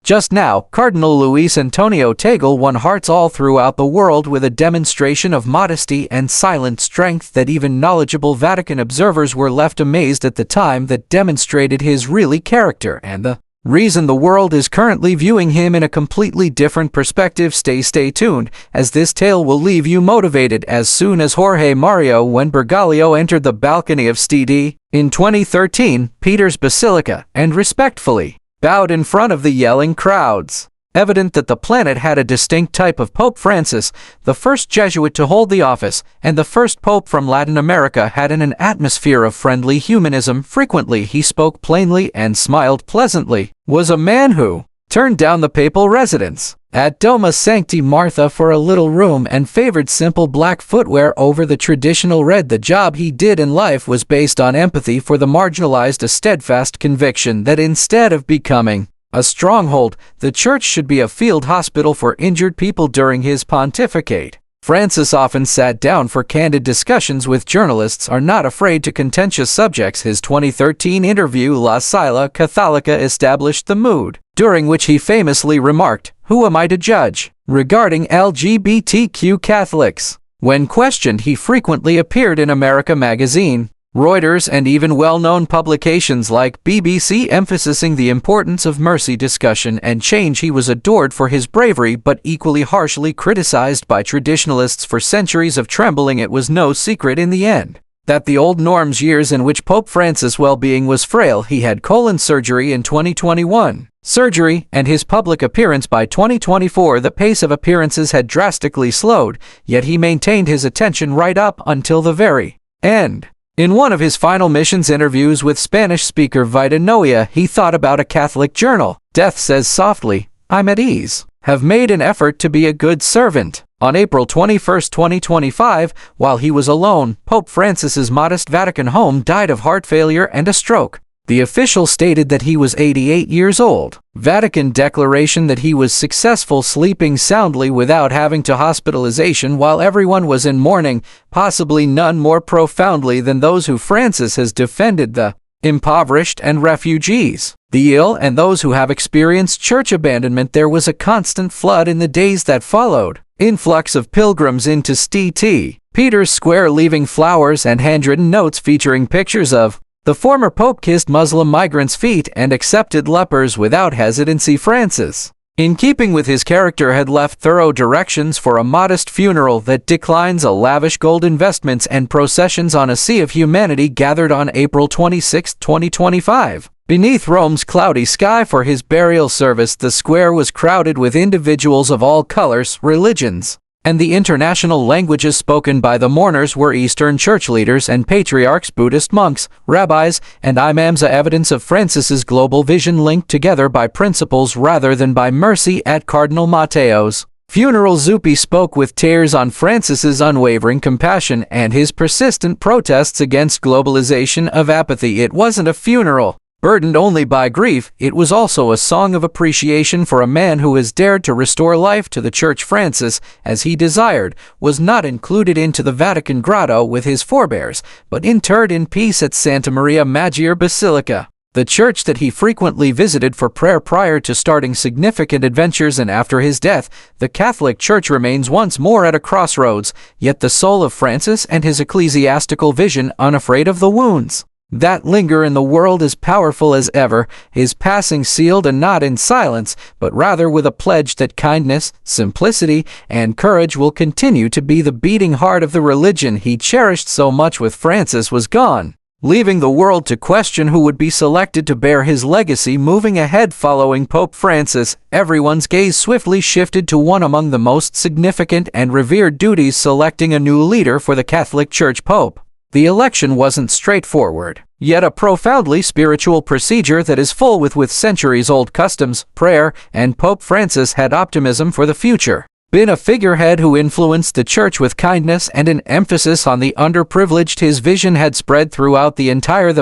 Just now, Cardinal Luis Antonio Tagle won hearts all throughout the world with a demonstration of modesty and silent strength that even knowledgeable Vatican observers were left amazed at the time, that demonstrated his really character and the reason the world is currently viewing him in a completely different perspective. Stay tuned, as this tale will leave you motivated as soon as Jorge Mario when Bergoglio entered the balcony of St. in 2013, Peter's Basilica, and respectfully bowed in front of the yelling crowds. Evident that the planet had a distinct type of Pope. Francis, the first Jesuit to hold the office, and the first Pope from Latin America, had an atmosphere of friendly humanism. Frequently he spoke plainly and smiled pleasantly, was a man who turned down the papal residence at Doma Sancti Martha for a little room and favored simple black footwear over the traditional red. The job he did in life was based on empathy for the marginalized, a steadfast conviction that instead of becoming a stronghold, the Church should be a field hospital for injured people. During his pontificate, Francis often sat down for candid discussions with journalists, are not afraid to contentious subjects. His 2013 interview La Sila Catholica established the mood, during which he famously remarked, "Who am I to judge?" regarding LGBTQ Catholics. When questioned, he frequently appeared in America magazine, Reuters, and even well-known publications like BBC, emphasizing the importance of mercy, discussion, and change. He was adored for his bravery, but equally harshly criticized by traditionalists for centuries of trembling. It was no secret in the end that the old norms, years in which Pope Francis' well-being was frail. He had colon surgery in 2021. Surgery and his public appearance by 2024, the pace of appearances had drastically slowed, yet he maintained his attention right up until the very end. In one of his final missions interviews with Spanish speaker Vida Noia, he thought about a Catholic journal. Death says softly, "I'm at ease. Have made an effort to be a good servant." On April 21, 2025, while he was alone, Pope Francis's modest Vatican home died of heart failure and a stroke. The official stated that he was 88 years old. Vatican declaration that he was successful sleeping soundly without having to hospitalization while everyone was in mourning, possibly none more profoundly than those who Francis has defended: the impoverished and refugees, the ill, and those who have experienced church abandonment. There was a constant flood in the days that followed. Influx of pilgrims into St. Peter's Square, leaving flowers and handwritten notes featuring pictures of the former Pope kissed Muslim migrants' feet and accepted lepers without hesitancy. Francis, in keeping with his character, had left thorough directions for a modest funeral that declines a lavish gold investments and processions on a sea of humanity gathered on April 26, 2025. Beneath Rome's cloudy sky for his burial service, the square was crowded with individuals of all colors, religions, and the international languages. Spoken by the mourners were Eastern Church leaders and patriarchs, Buddhist monks, rabbis, and imams, a evidence of Francis's global vision linked together by principles rather than by mercy. At Cardinal Matteo's funeral, Zuppi spoke with tears on Francis's unwavering compassion and his persistent protests against globalization of apathy. It wasn't a funeral burdened only by grief, it was also a song of appreciation for a man who has dared to restore life to the Church. Francis, as he desired, was not included into the Vatican grotto with his forebears, but interred in peace at Santa Maria Maggiore Basilica, the church that he frequently visited for prayer prior to starting significant adventures. And after his death, the Catholic Church remains once more at a crossroads, yet the soul of Francis and his ecclesiastical vision, unafraid of the wounds that linger in the world, as powerful as ever, is passing sealed, and not in silence, but rather with a pledge that kindness, simplicity, and courage will continue to be the beating heart of the religion he cherished so much. With Francis was gone, leaving the world to question who would be selected to bear his legacy. Moving ahead following Pope Francis, everyone's gaze swiftly shifted to one among the most significant and revered duties: selecting a new leader for the Catholic Church. Pope. The election wasn't straightforward, yet a profoundly spiritual procedure that is full with centuries-old customs, prayer, and Pope Francis had optimism for the future. Been a figurehead who influenced the Church with kindness and an emphasis on the underprivileged, his vision had spread throughout the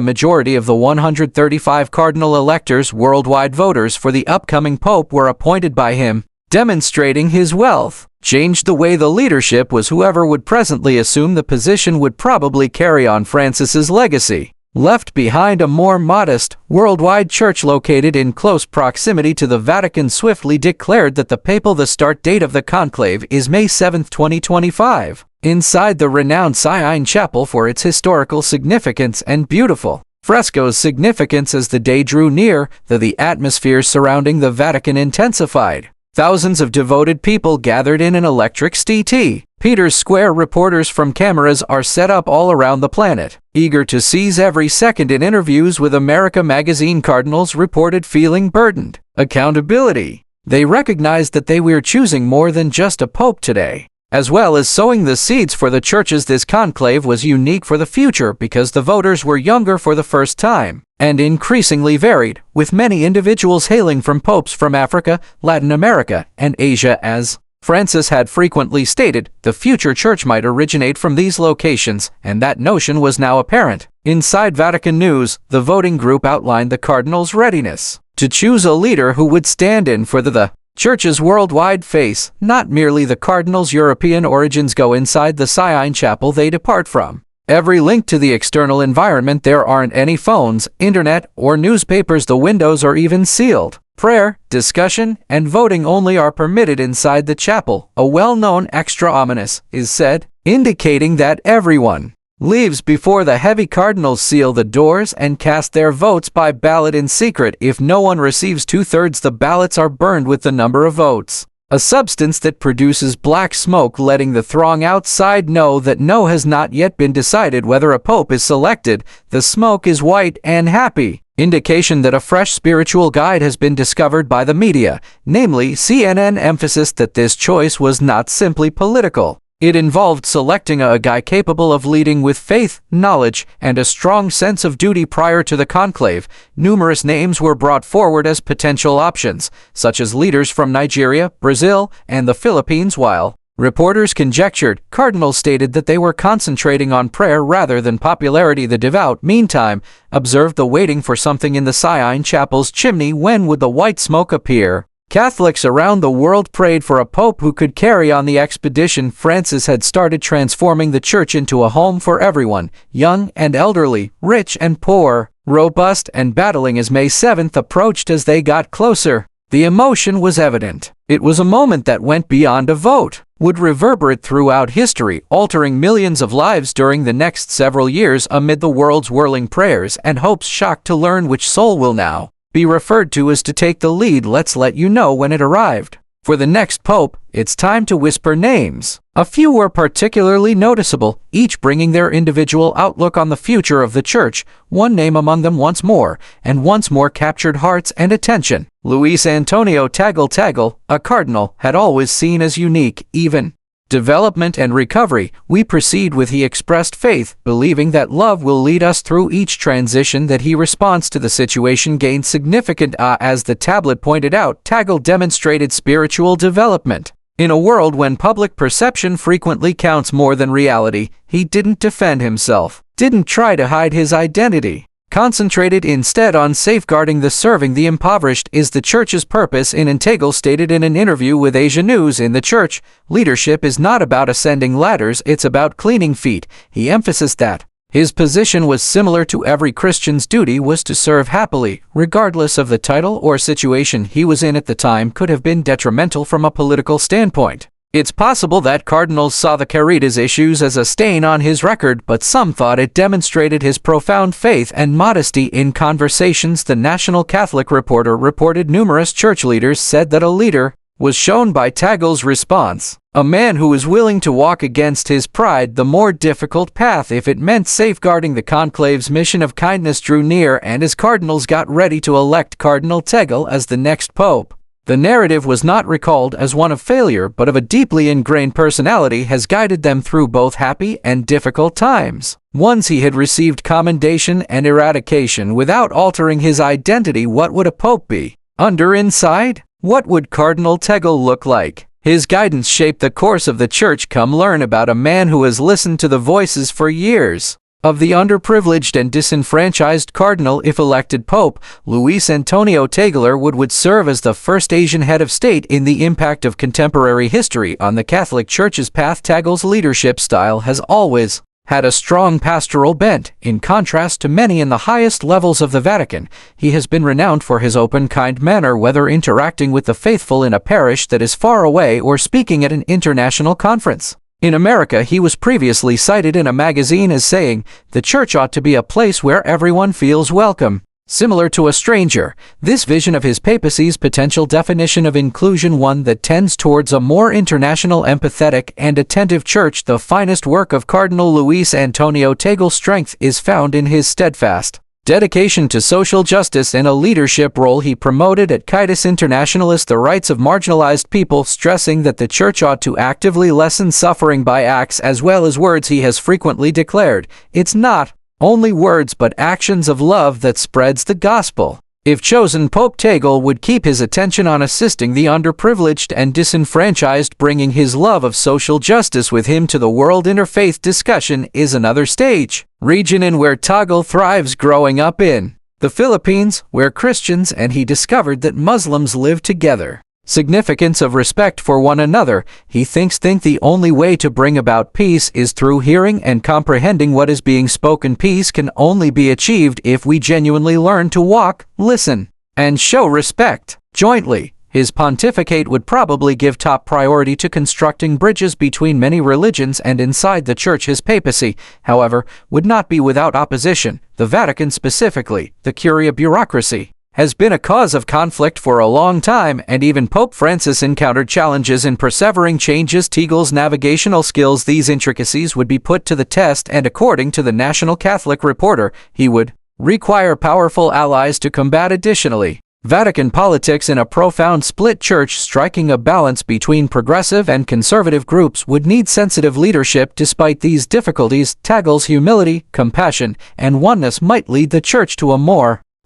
majority of the 135 cardinal electors. Worldwide voters for the upcoming Pope were appointed by him, demonstrating his wealth changed the way the leadership was. Whoever would presently assume the position would probably carry on Francis's legacy. left behind a more modest, worldwide church located in close proximity to the Vatican. Swiftly declared that the start date of the conclave is May 7, 2025, inside the renowned Sistine Chapel for its historical significance and beautiful frescoes significance. As the day drew near, the atmosphere surrounding the Vatican intensified. Thousands of devoted people gathered in an electric St. Peter's Square. Reporters from cameras are set up all around the planet, eager to seize every second. In interviews with America magazine, cardinals reported feeling burdened. Accountability. They recognized that they were choosing more than just a pope today, as well as sowing the seeds for the churches. This conclave was unique for the future because the voters were younger for the first time, and increasingly varied, with many individuals hailing from popes from Africa, Latin America, and Asia. As Francis had frequently stated, the future church might originate from these locations, and that notion was now apparent. Inside Vatican News, the voting group outlined the cardinals' readiness to choose a leader who would stand in for the Church's worldwide face. Not merely the cardinals' European origins go inside the Sistine Chapel, they depart from every link to the external environment. There aren't any phones, internet, or newspapers. The windows are even sealed. Prayer, discussion, and voting only are permitted inside the chapel. A well-known extra ominous is said, indicating that everyone leaves before the heavy cardinals seal the doors and cast their votes by ballot in secret. If no one receives 2/3, the ballots are burned with the number of votes, a substance that produces black smoke, letting the throng outside know that no has not yet been decided whether a pope is selected. The smoke is white and happy, indication that a fresh spiritual guide has been discovered by the media, namely CNN. Emphasis that this choice was not simply political. It involved selecting a guy capable of leading with faith, knowledge, and a strong sense of duty. Prior to the conclave, numerous names were brought forward as potential options, such as leaders from Nigeria, Brazil, and the Philippines. While reporters conjectured, cardinals stated that they were concentrating on prayer rather than popularity. The devout, meantime, observed the waiting for something in the Sistine Chapel's chimney. When would the white smoke appear? Catholics around the world prayed for a pope who could carry on the expedition. Francis had started transforming the church into a home for everyone, young and elderly, rich and poor, robust and battling. As May 7th approached, as they got closer, the emotion was evident. It was a moment that went beyond a vote, would reverberate throughout history, altering millions of lives during the next several years. Amid the world's whirling prayers and hopes, shocked to learn which soul will now be referred to as to take the lead. Let's let you know when it arrived. For the next pope, it's time to whisper names. A few were particularly noticeable, each bringing their individual outlook on the future of the church. One name among them once more captured hearts and attention. Luis Antonio Tagle, a cardinal, had always seen as unique, even development and recovery. We proceed with, he expressed faith, believing that love will lead us through each transition. That he response to the situation gained significant as the tablet pointed out, Tagle demonstrated spiritual development. In a world when public perception frequently counts more than reality, he didn't defend himself, didn't try to hide his identity, concentrated instead on safeguarding the serving the impoverished is the church's purpose. Tagle stated in an interview with Asia News, in the church, leadership is not about ascending ladders, it's about cleaning feet. He emphasized that his position was similar to every Christian's duty was to serve happily, regardless of the title or situation he was in at the time. Could have been detrimental from a political standpoint. It's possible that cardinals saw the Caritas issues as a stain on his record, but some thought it demonstrated his profound faith and modesty in conversations. The National Catholic Reporter reported numerous church leaders said that a leader was shown by Tagle's response, a man who was willing to walk against his pride, the more difficult path if it meant safeguarding. The conclave's mission of kindness drew near, and as cardinals got ready to elect Cardinal Tagle as the next pope, the narrative was not recalled as one of failure, but of a deeply ingrained personality has guided them through both happy and difficult times. Once he had received commendation and eradication without altering his identity. What would a pope be inside? What would Cardinal Tagle look like? His guidance shaped the course of the church. Come learn about a man who has listened to the voices for years of the underprivileged and disenfranchised. Cardinal, if elected pope, Luis Antonio Tagle would serve as the first Asian head of state. In the impact of contemporary history on the Catholic Church's path, Tagle's leadership style has always had a strong pastoral bent. In contrast to many in the highest levels of the Vatican, he has been renowned for his open, kind manner, whether interacting with the faithful in a parish that is far away or speaking at an international conference. In America, he was previously cited in a magazine as saying, "The church ought to be a place where everyone feels welcome." Similar to a stranger, this vision of his papacy's potential definition of inclusion, one that tends towards a more international, empathetic, and attentive church. The finest work of Cardinal Luis Antonio Tagle's strength is found in his steadfast dedication to social justice. In a leadership role he promoted at Citus Internationalis the rights of marginalized people, stressing that the Church ought to actively lessen suffering by acts as well as words. He has frequently declared, "It's not only words but actions of love that spreads the gospel." If chosen, Pope Tagle would keep his attention on assisting the underprivileged and disenfranchised. Bringing his love of social justice with him to the world. Interfaith discussion is another stage region in where Tagle thrives. Growing up in the Philippines, where Christians and he discovered that Muslims live together, significance of respect for one another, he thinks the only way to bring about peace is through hearing and comprehending what is being spoken. Peace can only be achieved if we genuinely learn to walk, listen, and show respect jointly. His pontificate would probably give top priority to constructing bridges between many religions and inside the Church. His papacy, however, would not be without opposition. The Vatican, specifically the Curia bureaucracy, has been a cause of conflict for a long time, and even Pope Francis encountered challenges in persevering changes. Tagle's navigational skills, these intricacies would be put to the test, and according to the National Catholic Reporter, he would require powerful allies to combat. Additionally, Vatican politics in a profound split church, striking a balance between progressive and conservative groups, would need sensitive leadership. Despite these difficulties, Tagle's humility, compassion, and oneness might lead the Church to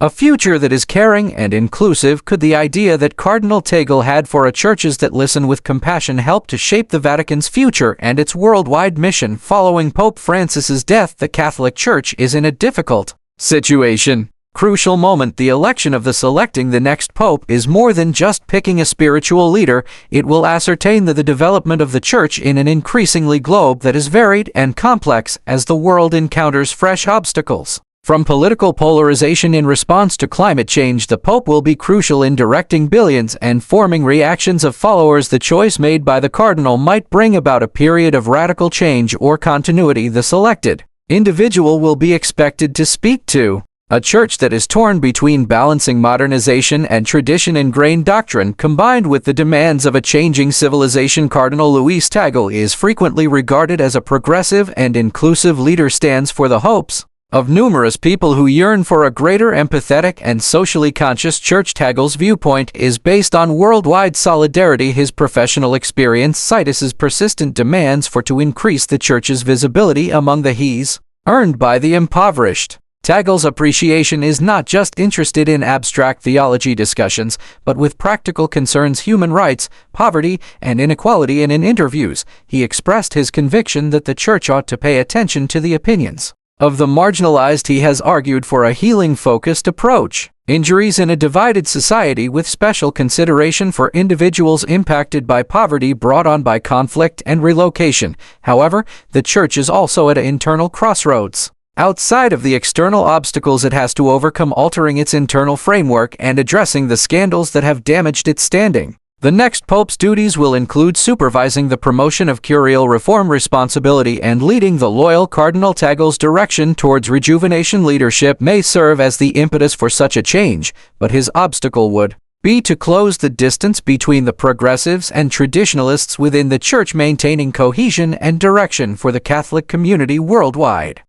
a future that is caring and inclusive. Could the idea that Cardinal Tagle had for a churches that listen with compassion help to shape the Vatican's future and its worldwide mission? Following Pope Francis's death, the Catholic Church is in a difficult situation. Crucial moment. The election of selecting the next pope is more than just picking a spiritual leader. It will ascertain the development of the Church in an increasingly globe that is varied and complex as the world encounters fresh obstacles. From political polarization in response to climate change, the Pope will be crucial in directing billions and forming reactions of followers. The choice made by the Cardinal might bring about a period of radical change or continuity. The selected individual will be expected to speak to a church that is torn between balancing modernization and tradition-ingrained doctrine, combined with the demands of a changing civilization. Cardinal Luis Tagle is frequently regarded as a progressive and inclusive leader, stands for the hopes of numerous people who yearn for a greater, empathetic, and socially conscious church. Tagle's viewpoint is based on worldwide solidarity. His professional experience, Citus's persistent demands to increase the Church's visibility among the he's earned by the impoverished. Tagle's appreciation is not just interested in abstract theology discussions, but with practical concerns, human rights, poverty, and inequality. In interviews, he expressed his conviction that the Church ought to pay attention to the opinions of the marginalized. He has argued for a healing-focused approach. Injuries in a divided society, with special consideration for individuals impacted by poverty brought on by conflict and relocation. However, the Church is also at an internal crossroads. Outside of the external obstacles it has to overcome, altering its internal framework and addressing the scandals that have damaged its standing. The next pope's duties will include supervising the promotion of curial reform responsibility and leading the loyal Cardinal. Tagle's direction towards rejuvenation leadership may serve as the impetus for such a change, but his obstacle would be to close the distance between the progressives and traditionalists within the Church, maintaining cohesion and direction for the Catholic community worldwide.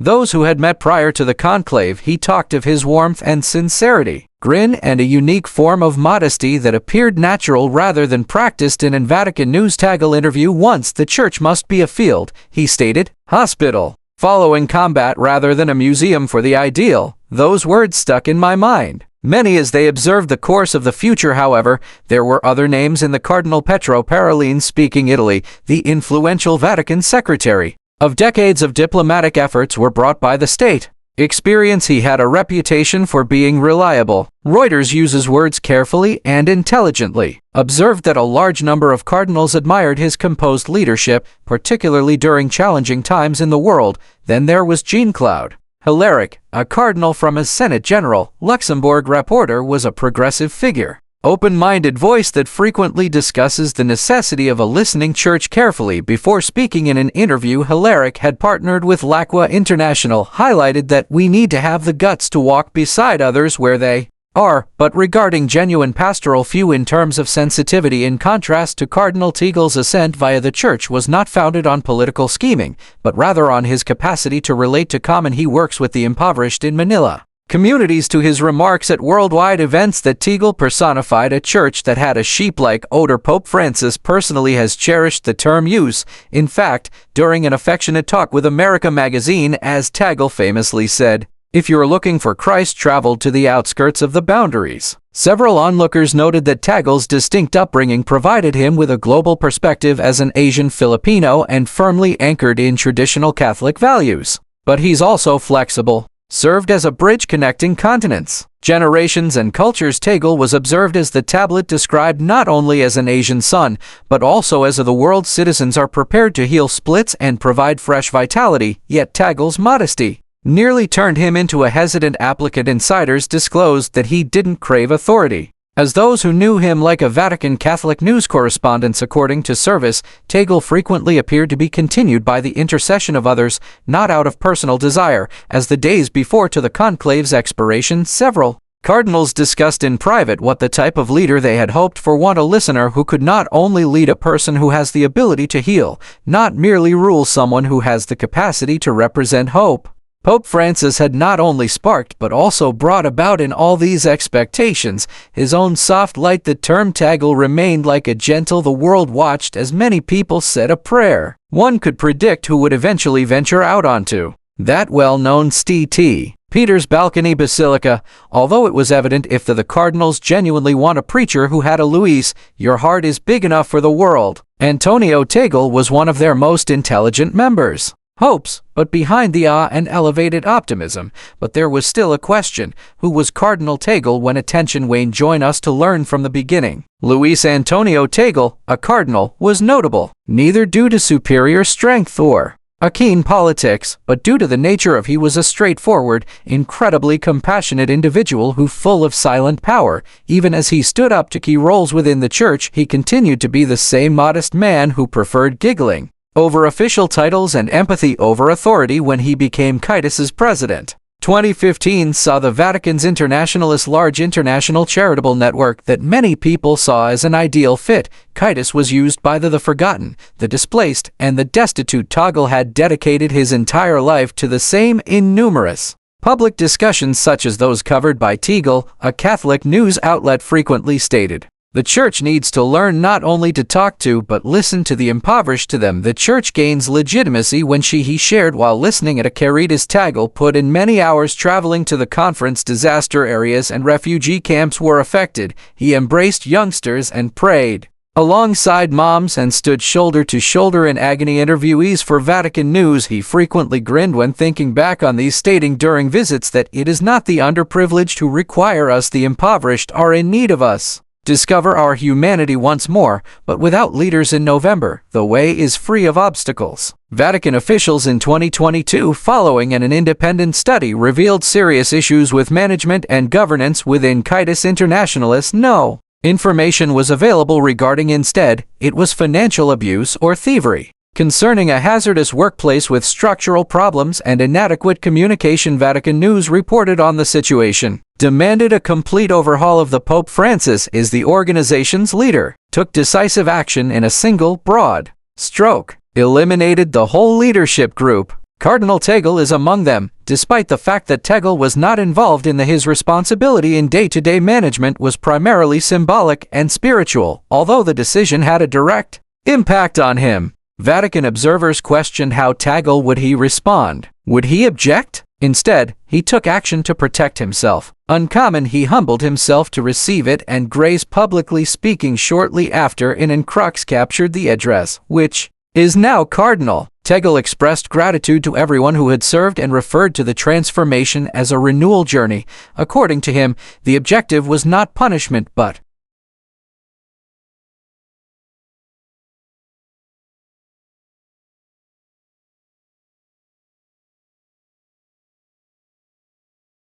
Those who had met prior to the conclave, he talked of his warmth and sincerity, grin, and a unique form of modesty that appeared natural rather than practiced. In a Vatican News Tagle interview once, the Church must be a field, he stated, hospital, following combat rather than a museum for the ideal. Those words stuck in my mind. Many as they observed the course of the future. However, there were other names in the Cardinal. Pietro Parolin, speaking Italy, the influential Vatican secretary of decades of diplomatic efforts were brought by the state experience he had a reputation for being reliable. Reuters uses words carefully and intelligently. Observed that a large number of cardinals admired his composed leadership, particularly during challenging times in the world. Then there was Jean-Claude Hilaric, a cardinal from a Senate General, Luxembourg reporter, was a progressive figure. Open-minded voice that frequently discusses the necessity of a listening church carefully before speaking. In an interview Hilaric had partnered with L'Aqua International, highlighted that we need to have the guts to walk beside others where they are, but regarding genuine pastoral few in terms of sensitivity. In contrast to Cardinal Tagle's ascent via the church was not founded on political scheming, but rather on his capacity to relate to common. He works with the impoverished in Manila communities. To his remarks at worldwide events that Tagle personified a church that had a sheep-like odor. Pope Francis personally has cherished the term use. In fact, during an affectionate talk with America magazine, as Tagle famously said, "If you're looking for Christ, travel to the outskirts of the boundaries." Several onlookers noted that Tagle's distinct upbringing provided him with a global perspective as an Asian Filipino and firmly anchored in traditional Catholic values. But he's also flexible, served as a bridge connecting continents, generations, and cultures. Tagle was observed as the tablet described not only as an Asian son, but also as the world's citizens are prepared to heal splits and provide fresh vitality. Yet Tagle's modesty nearly turned him into a hesitant applicant. Insiders disclosed that he didn't crave authority, as those who knew him like a Vatican Catholic news correspondent. According to Service, Tagle frequently appeared to be continued by the intercession of others, not out of personal desire. As the days before to the conclave's expiration, several cardinals discussed in private what the type of leader they had hoped for. Want a listener who could not only lead a person who has the ability to heal, not merely rule, someone who has the capacity to represent hope. Pope Francis had not only sparked but also brought about in all these expectations his own soft light. The term Tagle remained like a gentle. The world watched as many people said a prayer. One could predict who would eventually venture out onto that well-known St. Peter's balcony basilica. Although it was evident if the cardinals genuinely want a preacher who had a Luis, your heart is big enough for the world, Antonio Tagle was one of their most intelligent members. Hopes, but behind the awe and elevated optimism. But there was still a question: who was Cardinal Tagle when attention waned? Join us to learn from the beginning. Luis Antonio Tagle, a cardinal, was notable, neither due to superior strength or a keen politics, but due to the nature of he was a straightforward, incredibly compassionate individual who full of silent power. Even as he stood up to key roles within the church, he continued to be the same modest man who preferred giggling over official titles and empathy over authority. When he became Citas's president, 2015 saw the Vatican's Internationalist, large international charitable network that many people saw as an ideal fit. Citas was used by the forgotten, the displaced, and the destitute. Tagle had dedicated his entire life to the same. In numerous public discussions such as those covered by Tagle, a Catholic news outlet frequently stated, "The church needs to learn not only to talk to but listen to the impoverished. To them, the church gains legitimacy when he shared while listening at a Caritas." Tagle put in many hours traveling to the conference. Disaster areas and refugee camps were affected. He embraced youngsters and prayed alongside moms and stood shoulder to shoulder in agony. Interviewees for Vatican News, he frequently grinned when thinking back on these, stating during visits that it is not the underprivileged who require us, the impoverished are in need of us. Discover our humanity once more, but without leaders. In November, the way is free of obstacles. Vatican officials in 2022, following an independent study, revealed serious issues with management and governance within Citas Internationalist. No information was available regarding instead, it was financial abuse or thievery. Concerning a hazardous workplace with structural problems and inadequate communication, Vatican News reported on the situation, demanded a complete overhaul of the Pope. Francis is the organization's leader, took decisive action in a single, broad stroke, eliminated the whole leadership group. Cardinal Tagle is among them, despite the fact that Tagle was not involved in his responsibility in day-to-day management was primarily symbolic and spiritual, although the decision had a direct impact on him. Vatican observers questioned how Tagle would he respond. Would he object? Instead, he took action to protect himself. Uncommon, he humbled himself to receive it and grace, publicly speaking shortly after. In Crux captured the address, which is now Cardinal Tagle expressed gratitude to everyone who had served and referred to the transformation as a renewal journey. According to him, the objective was not punishment but